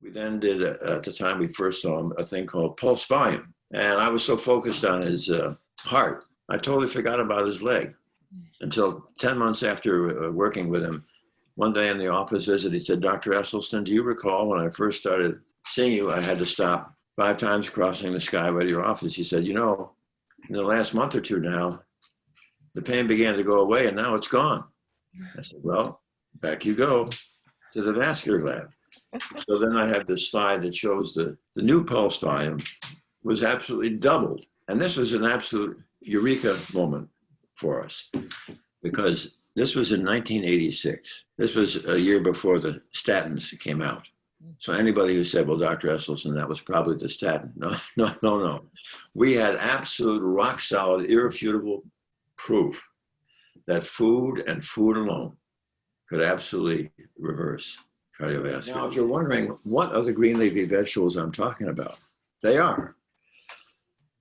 We then did, at the time we first saw him, a thing called pulse volume. And I was so focused on his heart, I totally forgot about his leg until 10 months after working with him. One day in the office visit, he said, "Dr. Esselstyn, do you recall when I first started seeing you, I had to stop 5 times crossing the skyway to your office?" He said, "You know, in the last month or two now, the pain began to go away and now it's gone." I said, "Well, back you go to the vascular lab." So then I have this slide that shows the new pulse volume was absolutely doubled. And this was an absolute eureka moment for us, because this was in 1986. This was a year before the statins came out. So anybody who said, "Well, Dr. Esselstyn, that was probably the statin." No, no, no, no. We had absolute rock solid, irrefutable proof that food and food alone could absolutely reverse cardiovascular. Now, if you're wondering what are the green leafy vegetables I'm talking about, they are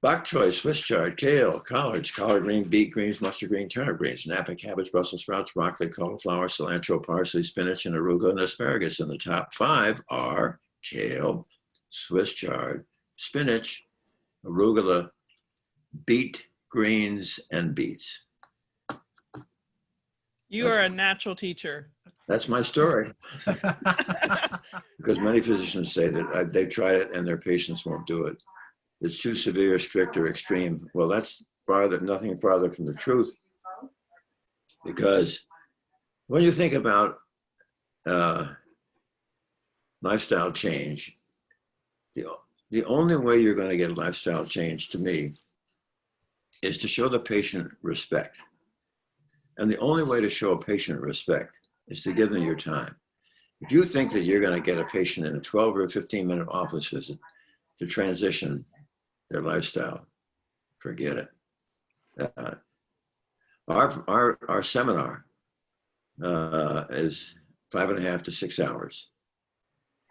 bok choy, Swiss chard, kale, collards, collard green, beet greens, mustard green, turnip greens, Napa cabbage, Brussels sprouts, broccoli, cauliflower, cilantro, parsley, spinach, and arugula and asparagus. And the top 5 are kale, Swiss chard, spinach, arugula, beet greens, and beets. You are a natural teacher. That's my story. Because many physicians say that they've tried it and their patients won't do it. It's too severe, strict, or extreme. Well, that's nothing farther from the truth. Because when you think about lifestyle change, the only way you're going to get lifestyle change, to me, is to show the patient respect. And the only way to show a patient respect is to give them your time. If you think that you're going to get a patient in a 12 or 15-minute office visit to transition their lifestyle, forget it. Our seminar is 5.5 to 6 hours,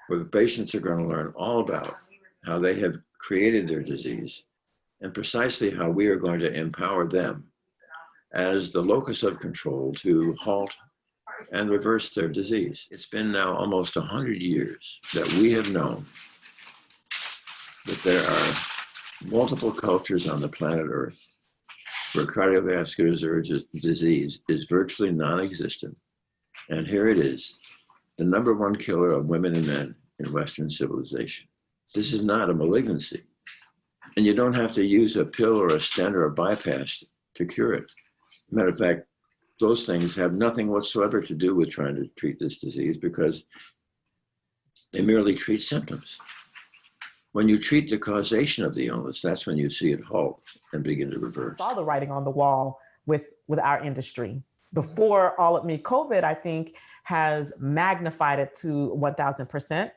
where the patients are going to learn all about how they have created their disease and precisely how we are going to empower them as the locus of control to halt and reverse their disease. It's been now almost 100 years that we have known that there are multiple cultures on the planet Earth where cardiovascular disease is virtually non-existent. And here it is, the #1 killer of women and men in Western civilization. This is not a malignancy. And you don't have to use a pill or a stent or a bypass to cure it. Matter of fact, those things have nothing whatsoever to do with trying to treat this disease, because they merely treat symptoms. When you treat the causation of the illness, that's when you see it halt and begin to reverse. I saw the writing on the wall with our industry. Before COVID, I think, has magnified it to 1000%,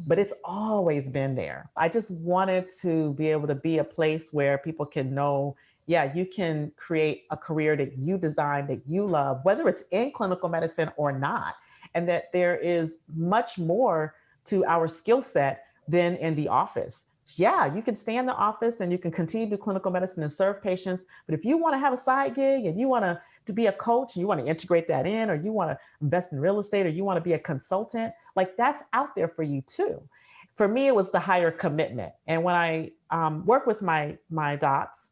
but it's always been there. I just wanted to be able to be a place where people can know, yeah, you can create a career that you design, that you love, whether it's in clinical medicine or not, and that there is much more to our skill set than in the office. Yeah, you can stay in the office and you can continue to do clinical medicine and serve patients, but if you want to have a side gig and you want to be a coach and you want to integrate that in, or you want to invest in real estate, or you want to be a consultant, like, that's out there for you too. For me, it was the higher commitment. And when I work with my docs,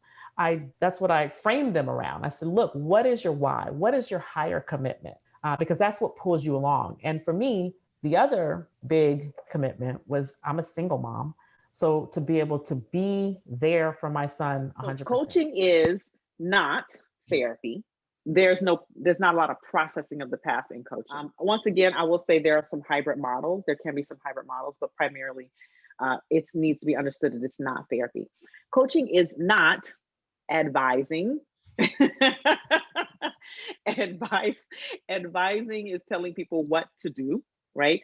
that's what I framed them around. I said, look, what is your why? What is your higher commitment? Because that's what pulls you along. And for me, the other big commitment was, I'm a single mom. So to be able to be there for my son 100%. So coaching is not therapy. There's not a lot of processing of the past in coaching. Once again, I will say there are some hybrid models. There can be some hybrid models, but primarily it needs to be understood that it's not therapy. Coaching is not advising. Advising is telling people what to do, right?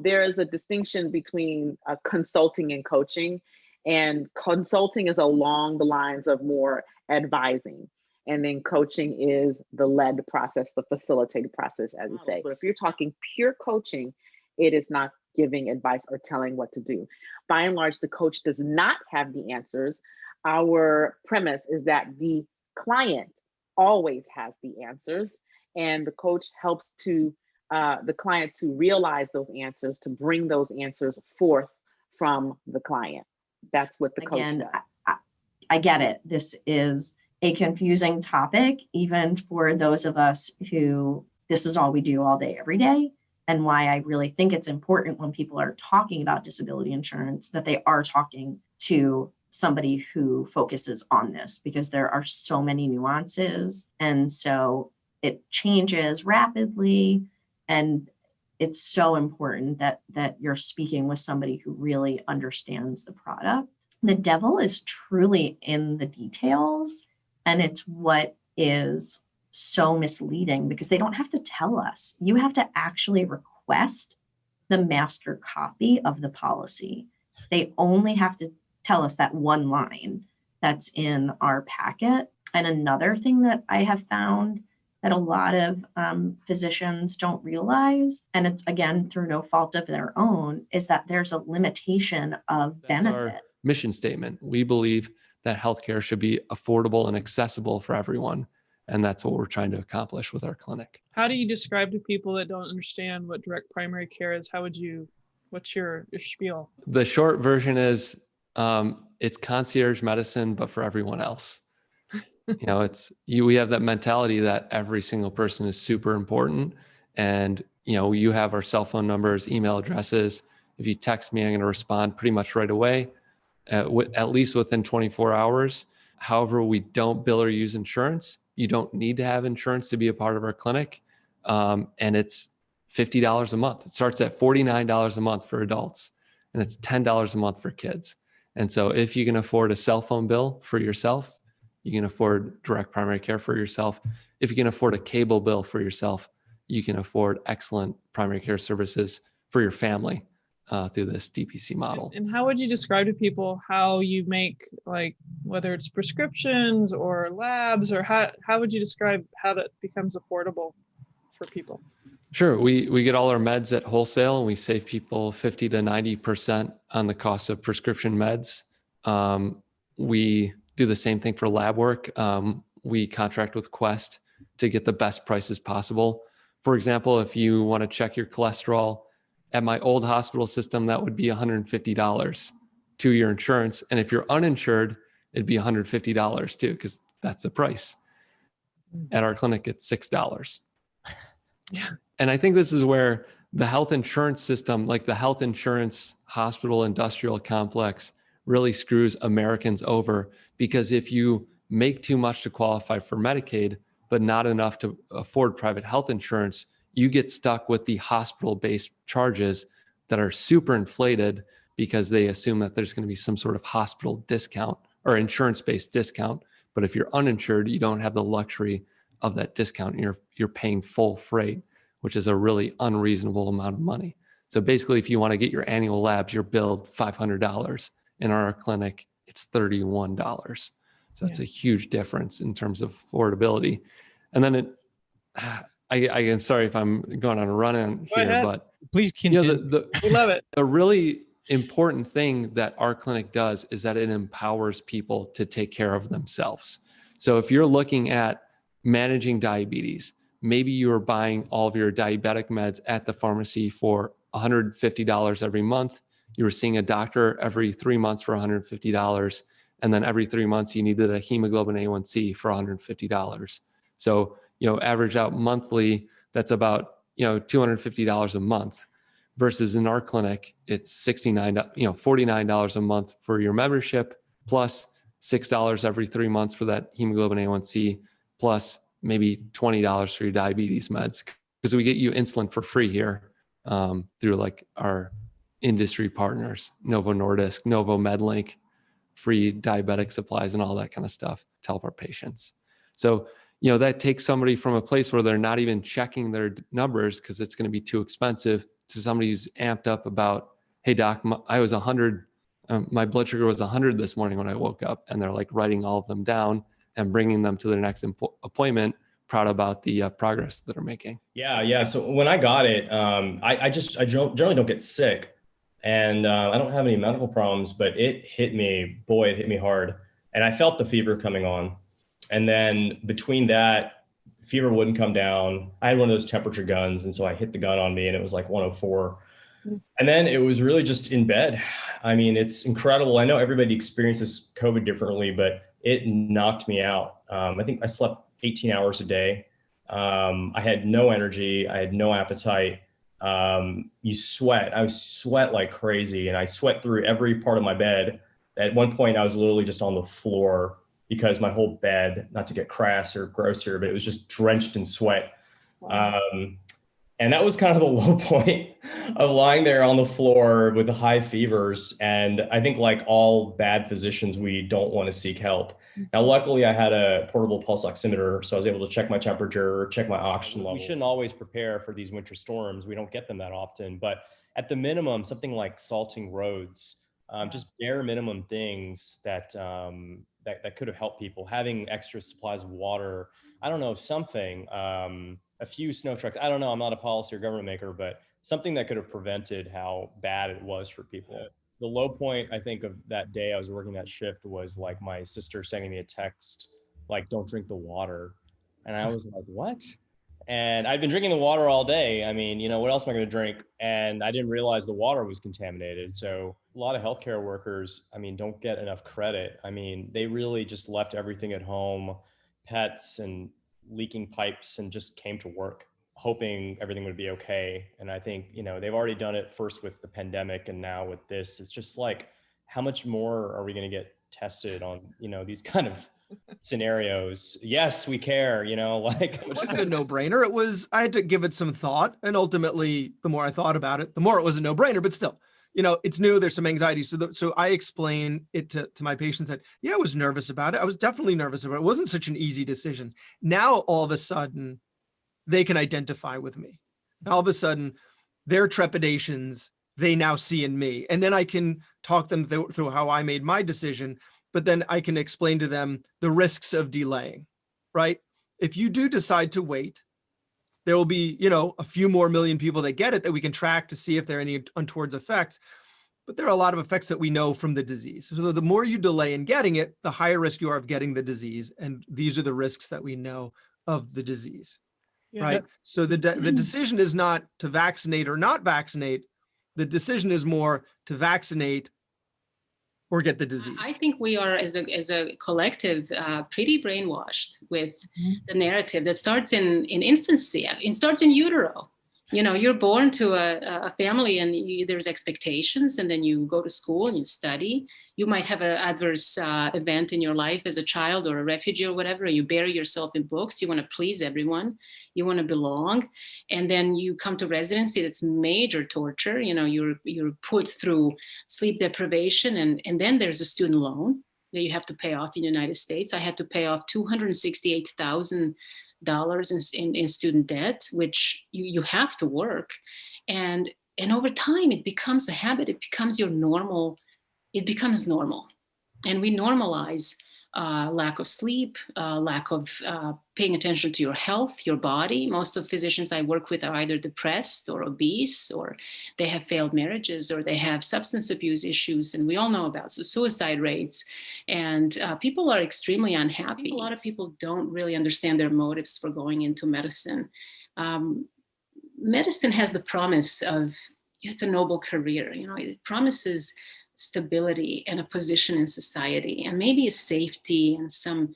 There is a distinction between consulting and coaching, and consulting is along the lines of more advising. And then coaching is the led process, the facilitated process, as you say. But if you're talking pure coaching, it is not giving advice or telling what to do. By and large, the coach does not have the answers. Our premise is that the client always has the answers, and the coach helps to the client to realize those answers, to bring those answers forth from the client. That's what the coach Again, does. I get it. This is a confusing topic, even for those of us who this is all we do all day, every day. And why I really think it's important when people are talking about disability insurance that they are talking to somebody who focuses on this, because there are so many nuances. And so it changes rapidly. And it's so important that you're speaking with somebody who really understands the product. The devil is truly in the details. And it's what is so misleading, because they don't have to tell us. You have to actually request the master copy of the policy. They only have to tell us that one line that's in our packet. And another thing that I have found that a lot of physicians don't realize, and it's again through no fault of their own, is that there's a limitation of benefit. Our mission statement. We believe that healthcare should be affordable and accessible for everyone. And that's what we're trying to accomplish with our clinic. How do you describe to people that don't understand what direct primary care is? What's your spiel? The short version is it's concierge medicine, but for everyone else. We have that mentality that every single person is super important. And, you have our cell phone numbers, email addresses. If you text me, I'm going to respond pretty much right away, at least within 24 hours. However, we don't bill or use insurance. You don't need to have insurance to be a part of our clinic. And it's $50 a month. It starts at $49 a month for adults, and it's $10 a month for kids. And so if you can afford a cell phone bill for yourself, you can afford direct primary care for yourself. If you can afford a cable bill for yourself, you can afford excellent primary care services for your family through this DPC model. And how would you describe to people how you make, like, whether it's prescriptions or labs, or how would you describe how that becomes affordable for people? Sure. We get all our meds at wholesale, and we save people 50 to 90% on the cost of prescription meds. We do the same thing for lab work. We contract with Quest to get the best prices possible. For example, if you want to check your cholesterol at my old hospital system, that would be $150 to your insurance. And if you're uninsured, it'd be $150 too, because that's the price. At our clinic, it's $6. Yeah. And I think this is where the health insurance system, like the health insurance hospital industrial complex, really screws Americans over, because if you make too much to qualify for Medicaid, but not enough to afford private health insurance, you get stuck with the hospital-based charges that are super inflated, because they assume that there's going to be some sort of hospital discount or insurance-based discount. But if you're uninsured, you don't have the luxury of that discount. You're paying full freight, which is a really unreasonable amount of money. So basically, if you want to get your annual labs, you're billed $500. In our clinic, it's $31. So it's a huge difference in terms of affordability. And then I am sorry if I'm going on a run here, but please continue. We love it. A really important thing that our clinic does is that it empowers people to take care of themselves. So if you're looking at managing diabetes, maybe you're buying all of your diabetic meds at the pharmacy for $150 every month. You were seeing a doctor every 3 months for $150. And then every 3 months, you needed a hemoglobin A1C for $150. So, average out monthly, that's about, $250 a month, versus in our clinic, it's $49 a month for your membership, plus $6 every 3 months for that hemoglobin A1C, plus maybe $20 for your diabetes meds, because we get you insulin for free here through like our industry partners, Novo Nordisk, Novo Medlink, free diabetic supplies and all that kind of stuff to help our patients. So, that takes somebody from a place where they're not even checking their numbers because it's going to be too expensive, to somebody who's amped up about, hey doc, I was 100, my blood sugar was 100 this morning when I woke up, and they're like writing all of them down and bringing them to their next appointment, proud about the progress that they're making. Yeah. So when I got it, I generally don't get sick, and I don't have any medical problems, but it hit me hard. And I felt the fever coming on. And then between that, fever wouldn't come down. I had one of those temperature guns. And so I hit the gun on me and it was like 104. And then it was really just in bed. I mean, it's incredible. I know everybody experiences COVID differently, but it knocked me out. I think I slept 18 hours a day. I had no energy. I had no appetite. You sweat. I sweat like crazy, and I sweat through every part of my bed. At one point, I was literally just on the floor because my whole bed, not to get crass or grosser, but it was just drenched in sweat. Wow. And that was kind of the low point of lying there on the floor with the high fevers. And I think like all bad physicians, we don't want to seek help. Now, luckily I had a portable pulse oximeter, so I was able to check my temperature, check my oxygen level. We shouldn't always prepare for these winter storms. We don't get them that often, but at the minimum, something like salting roads, just bare minimum things that, that could have helped people, having extra supplies of water, I don't know, something, a few snow trucks. I don't know. I'm not a policy or government maker, but something that could have prevented how bad it was for people. The low point, I think, of that day I was working that shift was like my sister sending me a text, like, don't drink the water. And I was like, what? And I'd been drinking the water all day. I mean, you know, what else am I going to drink? And I didn't realize the water was contaminated. So a lot of healthcare workers, I mean, don't get enough credit. I mean, they really just left everything at home, pets and leaking pipes, and just came to work hoping everything would be okay. And I think, you know, they've already done it first with the pandemic, and now with this. It's just like, how much more are we going to get tested on, you know, these kind of scenarios? Yes, we care, you know, like. It wasn't a no-brainer. It was, I had to give it some thought. And ultimately, the more I thought about it, the more it was a no-brainer, but still, you know, it's new, there's some anxiety. So I explain it to my patients that, yeah, I was nervous about it. I was definitely nervous about it. It wasn't such an easy decision. Now, all of a sudden, they can identify with me. All of a sudden, their trepidations, they now see in me. And then I can talk them through how I made my decision, but then I can explain to them the risks of delaying, right? If you do decide to wait, there will be, you know, a few more million people that get it that we can track to see if there are any untoward effects. But there are a lot of effects that we know from the disease. So the more you delay in getting it, the higher risk you are of getting the disease. And these are the risks that we know of the disease, right? So the decision is not to vaccinate or not vaccinate. The decision is more to vaccinate or get the disease. I think we are, as a collective, pretty brainwashed with the narrative that starts in infancy. It starts in utero. You know, you're born to a family, and there's expectations, and then you go to school and you study. You might have an adverse event in your life as a child or a refugee or whatever. You bury yourself in books. You want to please everyone. You want to belong. And then you come to residency. That's major torture. You know, you're put through sleep deprivation. And then there's a student loan that you have to pay off in the United States. I had to pay off $268,000 in student debt, which you have to work. And over time, it becomes a habit. It becomes your normal. It becomes normal. And we normalize lack of sleep, lack of paying attention to your health, your body. Most of physicians I work with are either depressed or obese, or they have failed marriages, or they have substance abuse issues. And we all know about suicide rates. And people are extremely unhappy. A lot of people don't really understand their motives for going into medicine. Medicine has the promise of, it's a noble career. You know, it promises stability and a position in society, and maybe a safety and some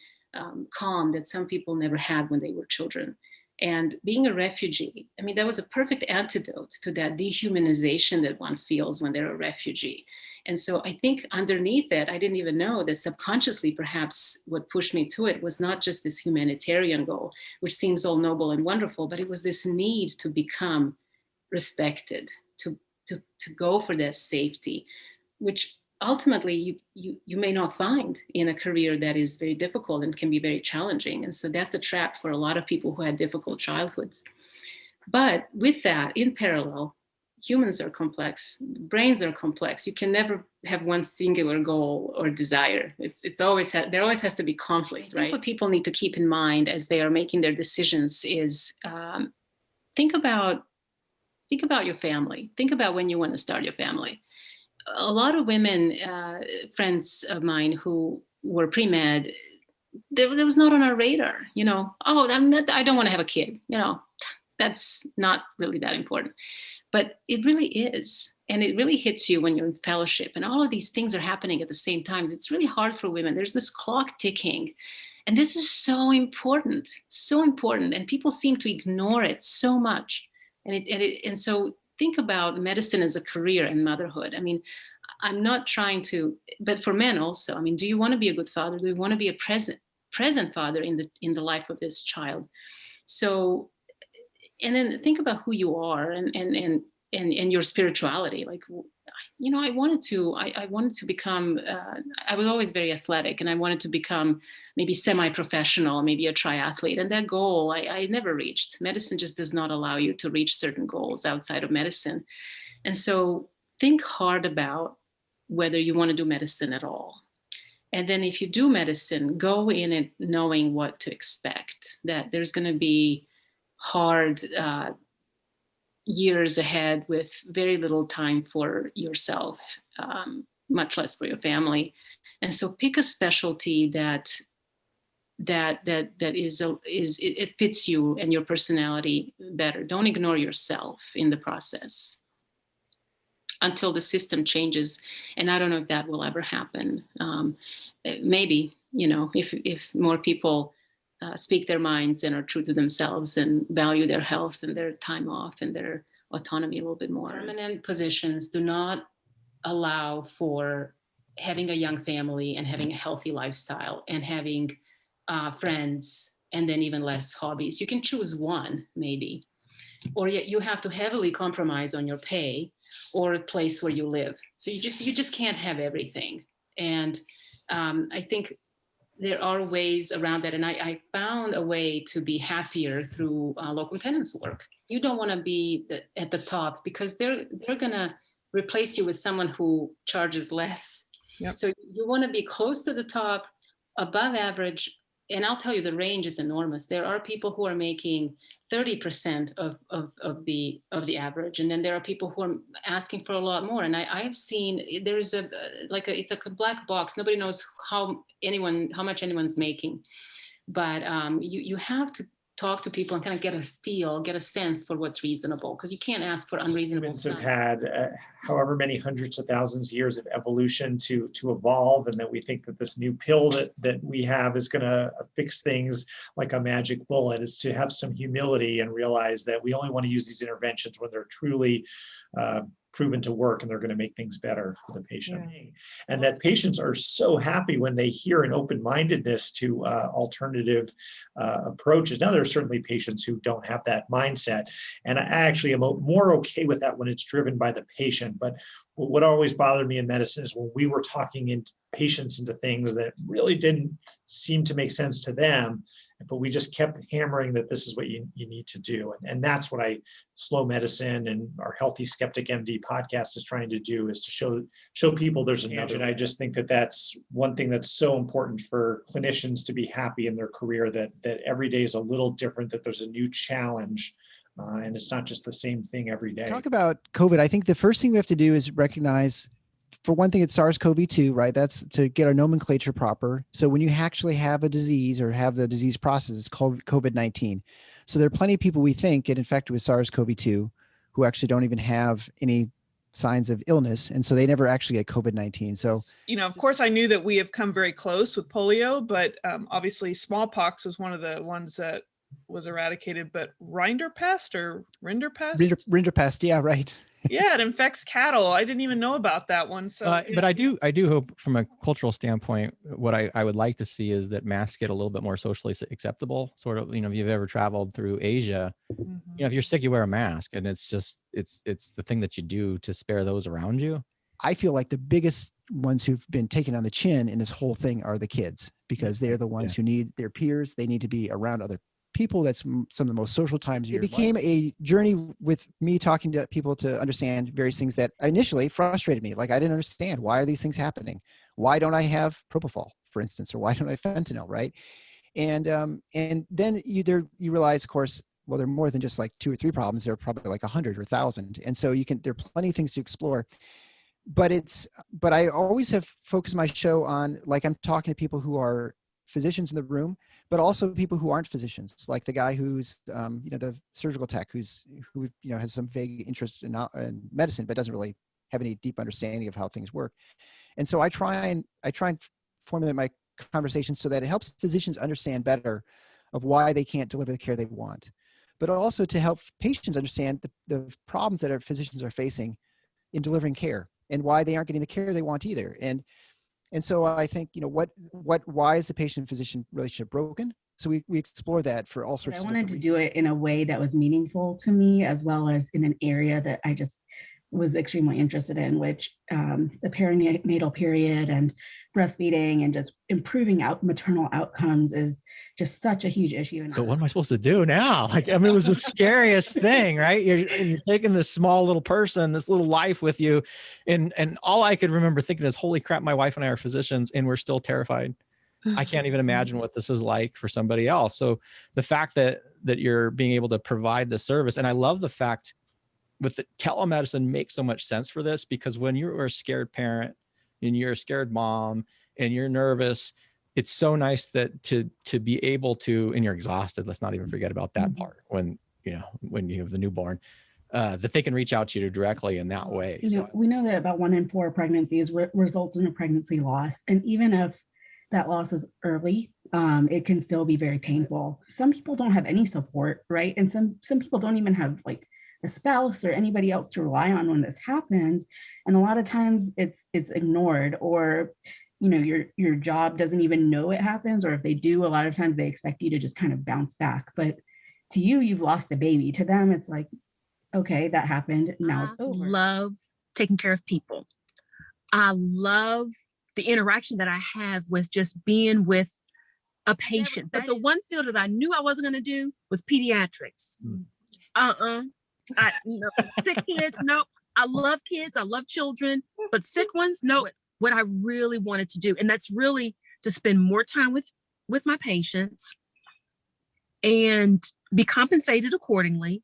calm that some people never had when they were children. And being a refugee, I mean, that was a perfect antidote to that dehumanization that one feels when they're a refugee. And so I think underneath it, I didn't even know that subconsciously, perhaps what pushed me to it was not just this humanitarian goal, which seems all noble and wonderful, but it was this need to become respected, to go for that safety, which ultimately you may not find in a career that is very difficult and can be very challenging. And so that's a trap for a lot of people who had difficult childhoods. But with that, in parallel, humans are complex, brains are complex. You can never have one singular goal or desire. It's always, there always has to be conflict, right? What people need to keep in mind as they are making their decisions is think about your family. Think about when you want to start your family. A lot of women, friends of mine who were pre-med, there was not on our radar, oh, I don't want to have a kid, that's not really that important. But it really is. And it really hits you when you're in fellowship and all of these things are happening at the same time. It's really hard for women. There's this clock ticking. And this is so important, so important. And people seem to ignore it so much. And so think about medicine as a career and motherhood. I mean, I'm not trying to, but for men also, I mean, do you want to be a good father? Do you want to be a present father in the life of this child? So, and then think about who you are and your spirituality. Like, I wanted to become, I was always very athletic, and I wanted to become maybe semi-professional, maybe a triathlete. And that goal I never reached. Medicine just does not allow you to reach certain goals outside of medicine. And so think hard about whether you want to do medicine at all. And then if you do medicine, go in it knowing what to expect, that there's going to be hard years ahead with very little time for yourself, much less for your family. And so pick a specialty that it fits you and your personality better. Don't ignore yourself in the process until the system changes. And I don't know if that will ever happen. Maybe, if more people speak their minds and are true to themselves and value their health and their time off and their autonomy a little bit more. Permanent positions do not allow for having a young family and having a healthy lifestyle and having friends and then even less hobbies. You can choose one, maybe, or yet you have to heavily compromise on your pay or a place where you live. So you just can't have everything. And I think there are ways around that. And I found a way to be happier through locum tenens work. You don't want to be at the top because they're going to replace you with someone who charges less. Yep. So you want to be close to the top, above average. And I'll tell you, the range is enormous. There are people who are making 30% of the average. And then there are people who are asking for a lot more. And I've seen it's like a black box. Nobody knows how much anyone's making. But you have to talk to people and kind of get a sense for what's reasonable, because you can't ask for unreasonable Humans stuff. have had however many hundreds of thousands of years of evolution to evolve, and that we think that this new pill that we have is going to fix things like a magic bullet, is to have some humility and realize that we only want to use these interventions when they're truly proven to work and they're going to make things better for the patient. Yeah. And that patients are so happy when they hear an open-mindedness to alternative approaches. Now, there are certainly patients who don't have that mindset, and I actually am more okay with that when it's driven by the patient. But what always bothered me in medicine is when we were talking patients into things that really didn't seem to make sense to them, but we just kept hammering that this is what you need to do. And that's what Slow Medicine and our Healthy Skeptic MD podcast is trying to do, is to show people there's another. And I just think that that's one thing that's so important for clinicians to be happy in their career, that every day is a little different, that there's a new challenge. And it's not just the same thing every day. Talk about COVID. I think the first thing we have to do is recognize, for one thing, it's SARS-CoV-2, right? That's to get our nomenclature proper. So when you actually have a disease or have the disease process, it's called COVID-19. So there are plenty of people we think get infected with SARS-CoV-2 who actually don't even have any signs of illness. And so they never actually get COVID-19. So, of course, I knew that we have come very close with polio, but obviously smallpox was one of the ones that was eradicated, but Rinderpest, yeah, right. Yeah, it infects cattle. I didn't even know about that one. So, but I do hope, from a cultural standpoint, what I would like to see is that masks get a little bit more socially acceptable. Sort of, if you've ever traveled through Asia, if you're sick, you wear a mask, and it's the thing that you do to spare those around you. I feel like the biggest ones who've been taken on the chin in this whole thing are the kids, because they're the ones who need their peers. They need to be around other people. That's some of the most social times. It became a journey with me talking to people to understand various things that initially frustrated me. Like, I didn't understand, why are these things happening? Why don't I have propofol, for instance, or why don't I have fentanyl, right? And then you realize, of course, well, there are more than just like 2 or 3 problems. There are probably like 100 or 1,000. And so there are plenty of things to explore. But I always have focused my show on, like, I'm talking to people who are physicians in the room, but also people who aren't physicians, like the guy who's, the surgical tech who has some vague interest in medicine, but doesn't really have any deep understanding of how things work. And so I try and formulate my conversation so that it helps physicians understand better of why they can't deliver the care they want, but also to help patients understand the problems that our physicians are facing in delivering care and why they aren't getting the care they want either. And so I think, why is the patient-physician relationship broken? So we explore that for all sorts of different reasons. I wanted to do it in a way that was meaningful to me, as well as in an area that I just was extremely interested in, which the perinatal period and breastfeeding and just improving maternal outcomes is just such a huge issue. But what am I supposed to do now? It was the scariest thing, right? You're taking this small little person, this little life with you. And all I could remember thinking is, holy crap, my wife and I are physicians and we're still terrified. I can't even imagine what this is like for somebody else. So the fact that you're being able to provide the service, and I love the fact with the telemedicine makes so much sense for this, because when you're a scared parent and you're a scared mom and you're nervous, it's so nice that to be able to, and you're exhausted, let's not even forget about that part when you have the newborn, that they can reach out to you directly in that way. We know that about 1 in 4 pregnancies results in a pregnancy loss. And even if that loss is early, it can still be very painful. Some people don't have any support, right? And some people don't even have a spouse or anybody else to rely on when this happens. And a lot of times it's ignored, or your job doesn't even know it happens, or if they do, a lot of times they expect you to just kind of bounce back. But to you, you've lost a baby. To them, it's like, okay, that happened, now it's over. I love taking care of people. I love the interaction that I have with just being with a patient. But the one field that I knew I wasn't going to do was pediatrics. No. Sick kids, no. I love kids, I love children, but sick ones, no. What I really wanted to do, and that's really to spend more time with my patients and be compensated accordingly,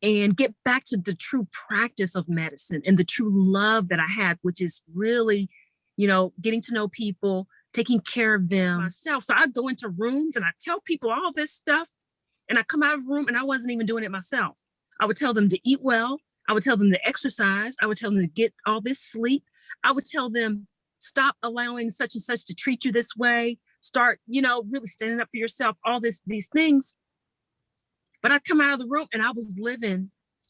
and get back to the true practice of medicine and the true love that I have, which is really, getting to know people, taking care of them myself. So I go into rooms and I tell people all this stuff, and I come out of the room and I wasn't even doing it myself. I would tell them to eat well. I would tell them to exercise. I would tell them to get all this sleep. I would tell them, stop allowing such and such to treat you this way. Start, really standing up for yourself, all these things. But I'd come out of the room and I was living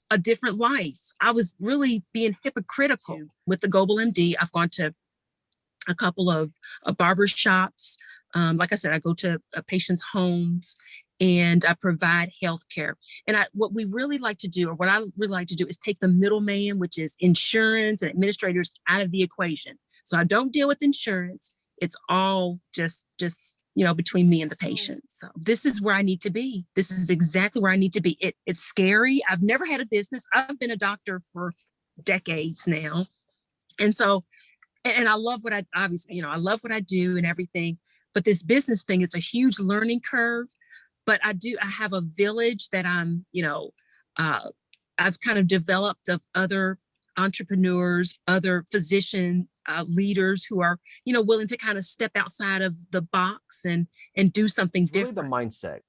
a different life. I was really being hypocritical. With the Global MD, I've gone to a couple of barber shops. Like I said, I go to patients' homes and I provide healthcare. And what we really like to do, or what I really like to do, is take the middleman, which is insurance and administrators, out of the equation. So I don't deal with insurance. It's all just between me and the patient. So this is where I need to be. This is exactly where I need to be. It's scary. I've never had a business. I've been a doctor for decades now. And so, and I love what I love what I do and everything, but this business thing, it's a huge learning curve. But I have a village that I've kind of developed of other entrepreneurs, other physician leaders who are, willing to kind of step outside of the box and do something different. Really the mindset,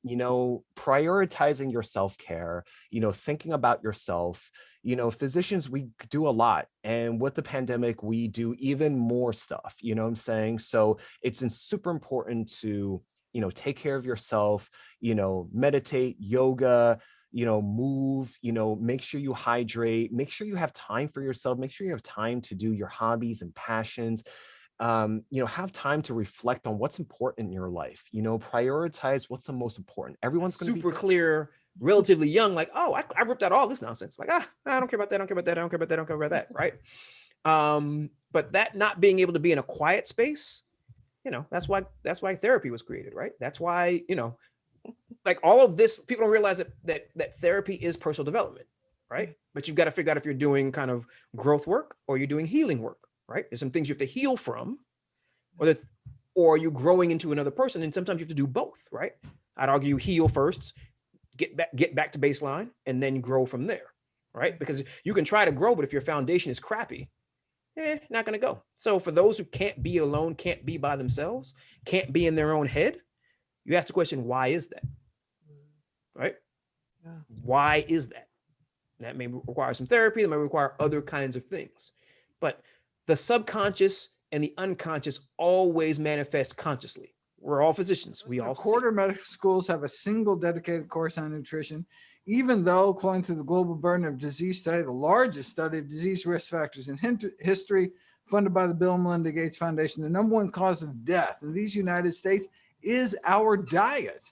prioritizing your self-care, thinking about yourself. Physicians, we do a lot. And with the pandemic, we do even more stuff, what I'm saying? So it's super important to, take care of yourself, meditate, yoga, move, make sure you hydrate, make sure you have time for yourself, make sure you have time to do your hobbies and passions, have time to reflect on what's important in your life, prioritize what's the most important. Everyone's going to be super clear, relatively young, like, oh, I ripped out all this nonsense. Like, I don't care about that. I don't care about that. I don't care about that. I don't care about that. Right. But that not being able to be in a quiet space, that's why therapy was created, right? That's why, like all of this, people don't realize that therapy is personal development, right? But you've got to figure out if you're doing kind of growth work or you're doing healing work, right? There's some things you have to heal from, or you're growing into another person, and sometimes you have to do both, right? I'd argue heal first, get back to baseline, and then grow from there, right? Because you can try to grow, but if your foundation is crappy, not going to go. So for those who can't be alone, can't be by themselves, can't be in their own head, you ask the question, why is that? Right? Yeah. Why is that? That may require some therapy, that may require other kinds of things. But the subconscious and the unconscious always manifest consciously. We're all physicians. We all quarter medical schools have a single dedicated course on nutrition, even though, according to the Global Burden of Disease Study, the largest study of disease risk factors in history, funded by the Bill and Melinda Gates Foundation, the number one cause of death in these United States is our diet.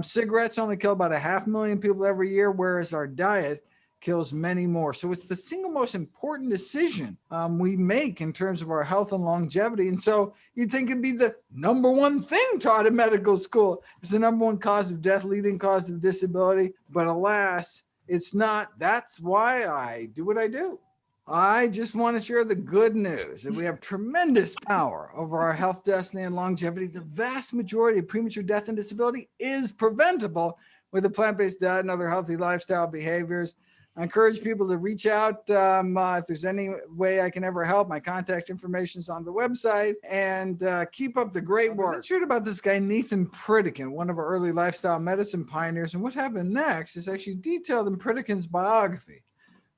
Cigarettes only kill about 500,000 people every year, whereas our diet kills many more. So it's the single most important decision we make in terms of our health and longevity. And so you'd think it'd be the number one thing taught in medical school. It's the number one cause of death, leading cause of disability. But alas, it's not. That's why I do what I do. I just want to share the good news that we have tremendous power over our health, destiny, and longevity. The vast majority of premature death and disability is preventable with a plant-based diet and other healthy lifestyle behaviors. I encourage people to reach out if there's any way I can ever help. My contact information is on the website, and keep up the great work. Let's hear about this guy, Nathan Pritikin, one of our early lifestyle medicine pioneers. And what happened next is actually detailed in Pritikin's biography.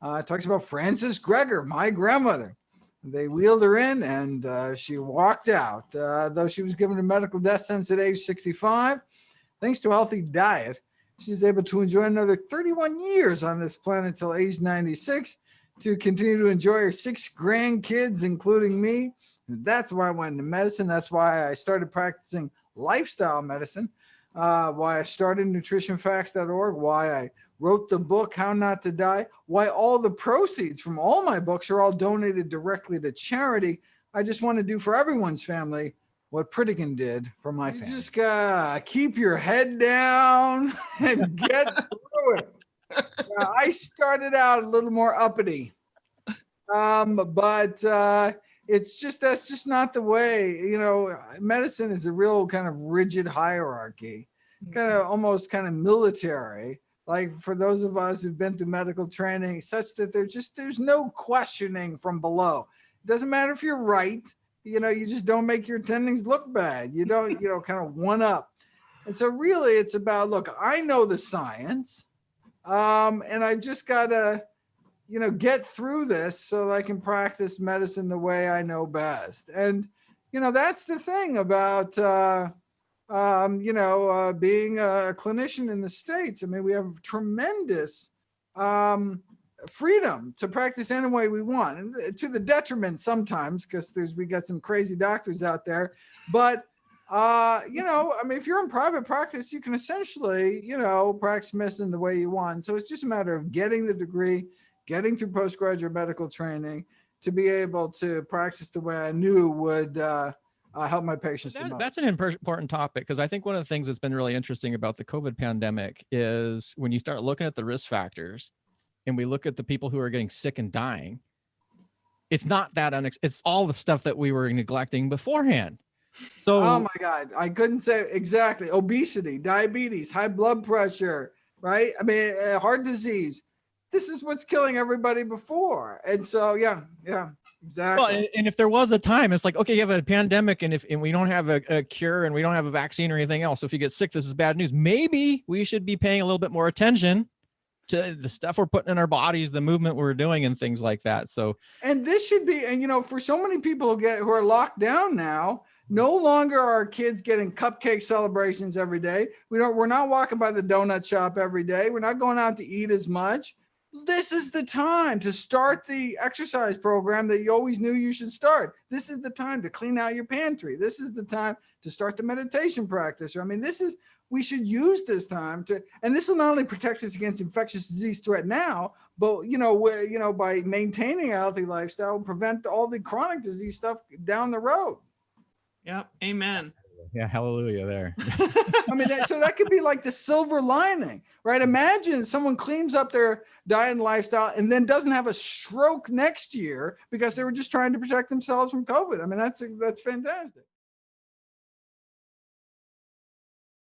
It talks about Frances Greger, my grandmother. They wheeled her in and she walked out, though she was given a medical death sentence at age 65. Thanks to a healthy diet, she's able to enjoy another 31 years on this planet until age 96 to continue to enjoy her 6 grandkids, including me. And that's why I went into medicine. That's why I started practicing lifestyle medicine, why I started nutritionfacts.org, why I wrote the book, How Not to Die, why all the proceeds from all my books are all donated directly to charity. I just want to do for everyone's family what Pritikin did for my family. You just gotta keep your head down and get through it. I started out a little more uppity, but that's just not the way. You know, medicine is a real kind of rigid hierarchy, kind of almost kind of military. Like for those of us who've been through medical training, such that there's no questioning from below. It doesn't matter if you're right. You know, you just don't make your attendings look bad. You don't, kind of one up. And so really it's about, look, I know the science, and I just got to, get through this so that I can practice medicine the way I know best. And, that's the thing about, being a clinician in the States. I mean, we have tremendous freedom to practice any way we want, and to the detriment sometimes, because we got some crazy doctors out there. But if you're in private practice, you can essentially, practice medicine the way you want. So it's just a matter of getting the degree, getting through postgraduate medical training to be able to practice the way I knew would help my patients. That's an important topic, because I think one of the things that's been really interesting about the COVID pandemic is when you start looking at the risk factors and we look at the people who are getting sick and dying, it's not that it's all the stuff that we were neglecting beforehand. So, oh my God, I couldn't say exactly. Obesity, diabetes, high blood pressure, right? I mean, heart disease. This is what's killing everybody before. And so, yeah, exactly. Well, and if there was a time, it's like, okay, you have a pandemic and we don't have a cure and we don't have a vaccine or anything else. So if you get sick, this is bad news. Maybe we should be paying a little bit more attention to the stuff we're putting in our bodies, the movement we're doing and things like that. So, and this should be, and for so many people who are locked down now, no longer are kids getting cupcake celebrations every day. We're not walking by the donut shop every day. We're not going out to eat as much. This is the time to start the exercise program that you always knew you should start. This is the time to clean out your pantry. This is the time to start the meditation practice. I mean, we should use this time and this will not only protect us against infectious disease threat now, but, by maintaining a healthy lifestyle, will prevent all the chronic disease stuff down the road. Yep. Amen. Yeah. Hallelujah there. I mean, so that could be like the silver lining, right? Imagine someone cleans up their diet and lifestyle and then doesn't have a stroke next year because they were just trying to protect themselves from COVID. I mean, that's fantastic.